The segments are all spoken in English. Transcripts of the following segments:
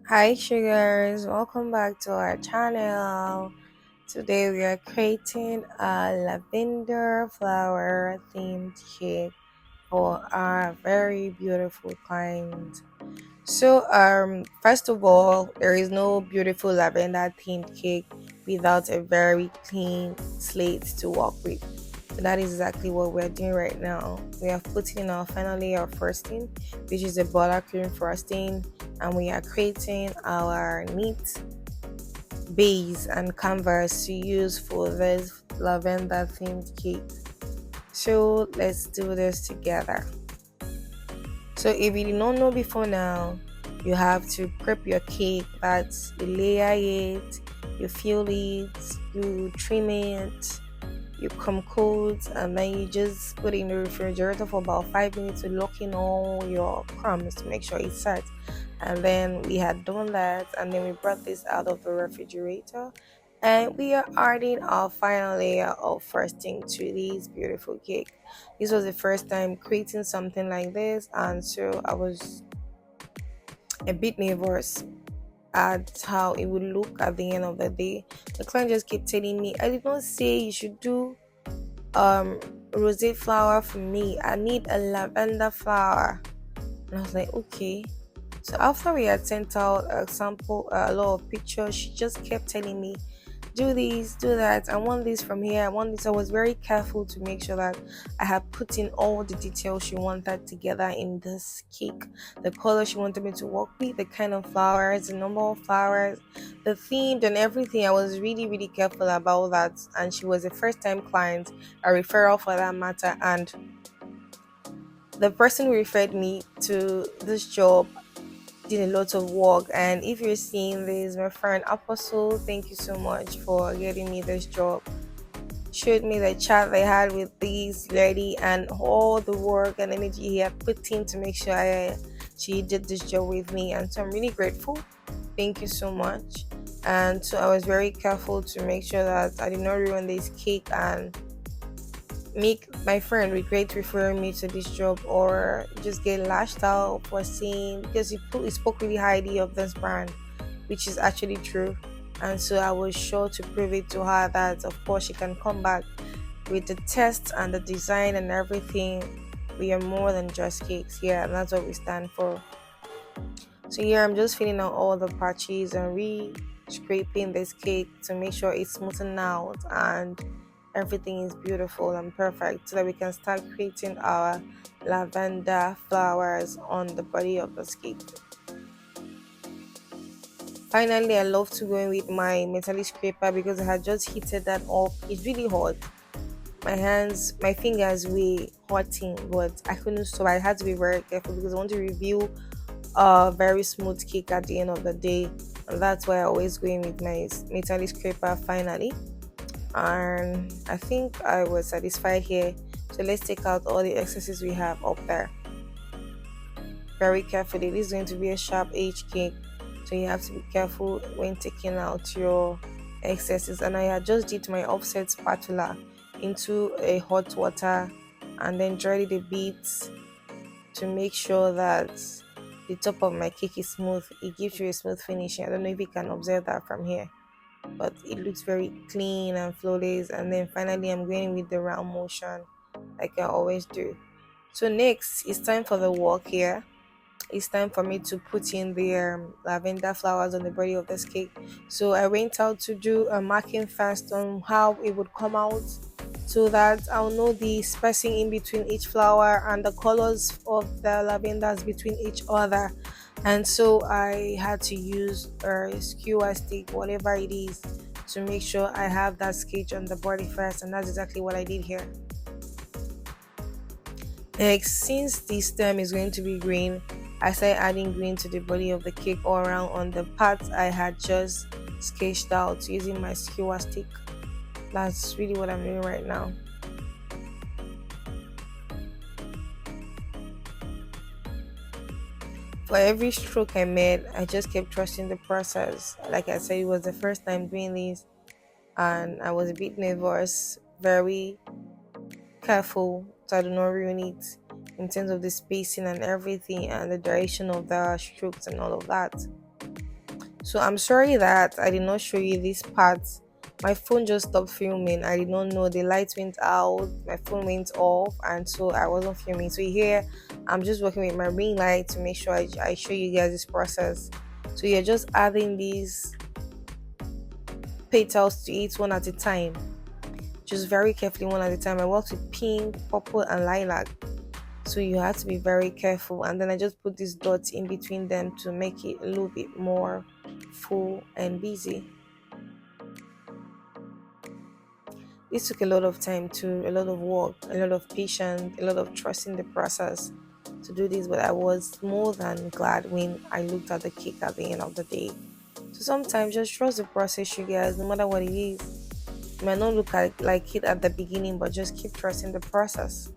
Hi sugars, welcome back to our channel. Today we are creating a lavender flower themed cake for our very beautiful client. First of all, there is no beautiful lavender themed cake without a very clean slate to work with. So that is exactly what we're doing right now. We have put in our final layer of frosting, which is a buttercream frosting, and we are creating our neat base and canvas to use for this lavender themed cake. So let's do this together. So if you did not know before now, you have to prep your cake. That's you layer it, you fill it, you trim it, you come cold, and then you just put it in the refrigerator for about 5 minutes to lock in all your crumbs to make sure it's set. And then we had done that, and then we brought this out of the refrigerator, and we are adding our final layer of frosting to this beautiful cake. This was the first time creating something like this, and so I was a bit nervous at how it would look at the end of the day. The client just kept telling me, I did not say you should do um rosé flower for me. I need a lavender flower. And I was like, okay. So after we had sent out a sample, a lot of pictures, she just kept telling me, do this, do that. I want this from here. I want this. I was very careful to make sure that I had put in all the details she wanted together in this cake. The color she wanted me to work with, the kind of flowers, the number of flowers, the theme, and everything. I was really, really careful about that. And she was a first time client, a referral for that matter. And the person who referred me to this job did a lot of work. And if you're seeing this, my friend Apostle, thank you so much for getting me this job. Showed me the chat they had with this lady and all the work and energy he had put in to make sure she did this job with me. And so I'm really grateful. Thank you so much. And so I was very careful to make sure that I did not ruin this cake and make my friend regret referring me to this job or just get lashed out for saying because he spoke really highly of this brand, which is actually true. And so I was sure to prove it to her that of course she can come back with the test and the design and everything. We are more than just cakes, yeah, and that's what we stand for. So here I'm just filling out all the patches and re-scraping this cake to make sure it's smoothened out and everything is beautiful and perfect so that we can start creating our lavender flowers on the body of the cake. Finally, I love to go in with my metallic scraper because I had just heated that up. It's really hot. My fingers were hurting, but I couldn't stop. I had to be very careful because I want to reveal a very smooth cake at the end of the day, and that's why I always go in with my metallic scraper finally. And I think I was satisfied here. So let's take out all the excesses we have up there very carefully. This is going to be a sharp edge cake, so you have to be careful when taking out your excesses. And I had just dipped my offset spatula into a hot water and then dried it a bit to make sure that the top of my cake is smooth. It gives you a smooth finishing. I don't know if you can observe that from here, but it looks very clean and flawless. And then finally I'm going with the round motion like I always do. So next it's time for the work here. It's time for me to put in the lavender flowers on the body of this cake. So I went out to do a marking first on how it would come out so that I'll know the spacing in between each flower and the colors of the lavenders between each other. And so I had to use a skewer stick, whatever it is, to make sure I have that sketch on the body first, and that's exactly what I did here. Next, since this stem is going to be green, I started adding green to the body of the cake all around on the parts I had just sketched out using my skewer stick. That's really what I'm doing right now. For every stroke I made, I just kept trusting the process. Like I said, it was the first time doing this, and I was a bit nervous, very careful so I do not ruin it in terms of the spacing and everything and the direction of the strokes and all of that. So I'm sorry that I did not show you this part. My phone just stopped filming. I did not know the light went out, my phone went off, and so I wasn't filming. So here I'm just working with my ring light to make sure I show you guys this process. So you're just adding these petals to it one at a time. Just very carefully one at a time. I worked with pink, purple, and lilac. So you have to be very careful. And then I just put these dots in between them to make it a little bit more full and busy. This took a lot of time too, a lot of work, a lot of patience, a lot of trust in the process to do this, but I was more than glad when I looked at the cake at the end of the day. So sometimes just trust the process, you guys, no matter what it is. You might not look at like it at the beginning, but just keep trusting the process.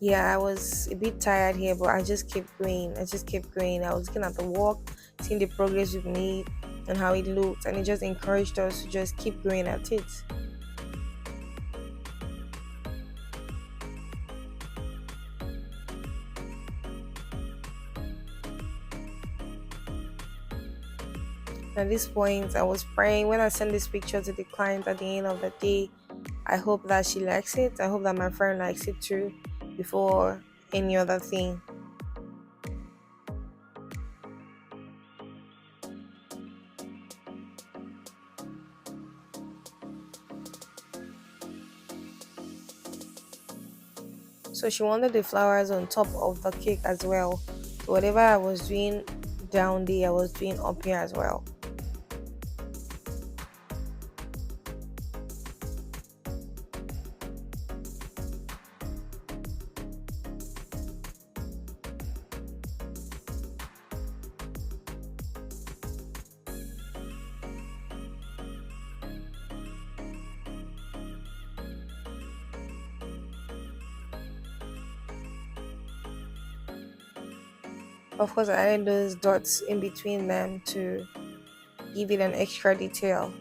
Yeah, I was a bit tired here, but I just kept going. I just kept going. I was looking at the work, seeing the progress we've made and how it looked, and it just encouraged us to just keep going at it. At this point, I was praying when I sent this picture to the client at the end of the day. I hope that she likes it. I hope that my friend likes it too before any other thing. So she wanted the flowers on top of the cake as well. So whatever I was doing down there, I was doing up here as well. Of course, I added those dots in between them to give it an extra detail.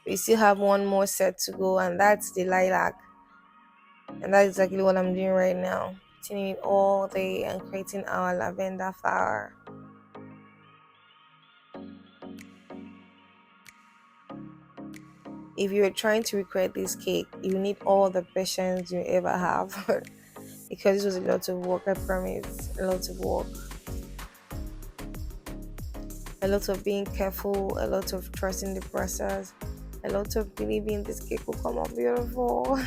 We still have one more set to go, and that's the lilac. And that's exactly what I'm doing right now. Putting it all day and creating our lavender flower. If you are trying to recreate this cake, you need all the patience you ever have because this was a lot of work, I promise. A lot of work. A lot of being careful, a lot of trusting the process, a lot of believing this cake will come out beautiful.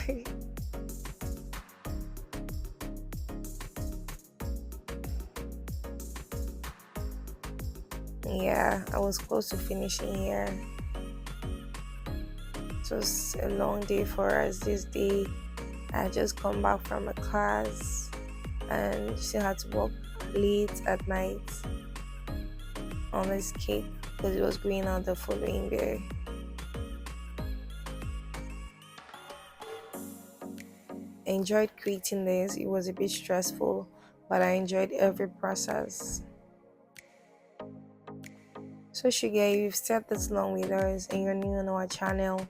Yeah, I was close to finishing here. It was a long day for us this day. I just come back from a class and still had to work late at night on this cake because it was going out the following day. I enjoyed creating this. It was a bit stressful, but I enjoyed every process. So Sugar, if you've stayed this long with us and you're new on our channel,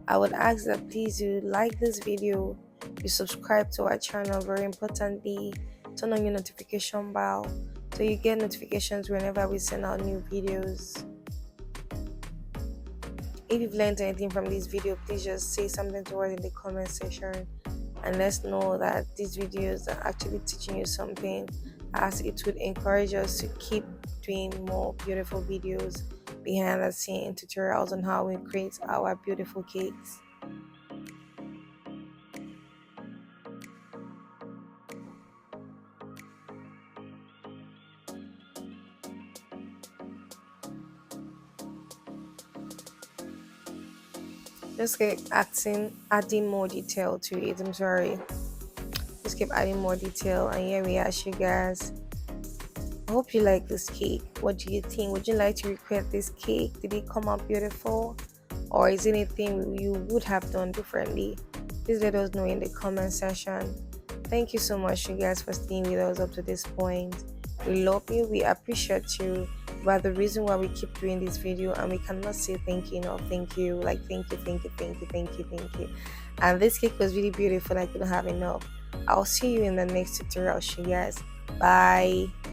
I would ask that please you like this video, you subscribe to our channel, very importantly, turn on your notification bell so you get notifications whenever we send out new videos. If you've learned anything from this video, please just say something to us in the comment section and let's know that these videos are actually teaching you something, as it would encourage us to keep doing more beautiful videos behind the scene tutorials on how we create our beautiful cakes. Just keep adding more detail to it. I'm sorry. Just keep adding more detail, and here we are, you guys. I hope you like this cake. What do you think? Would you like to recreate this cake? Did it come out beautiful? Or is anything you would have done differently? Please let us know in the comment section. Thank you so much, you guys, for staying with us up to this point. We love you, we appreciate you, but the reason why we keep doing this video and we cannot say thank you enough. Thank you, like thank you. And this cake was really beautiful. I couldn't have enough. I'll see you in the next tutorial. Guys, bye.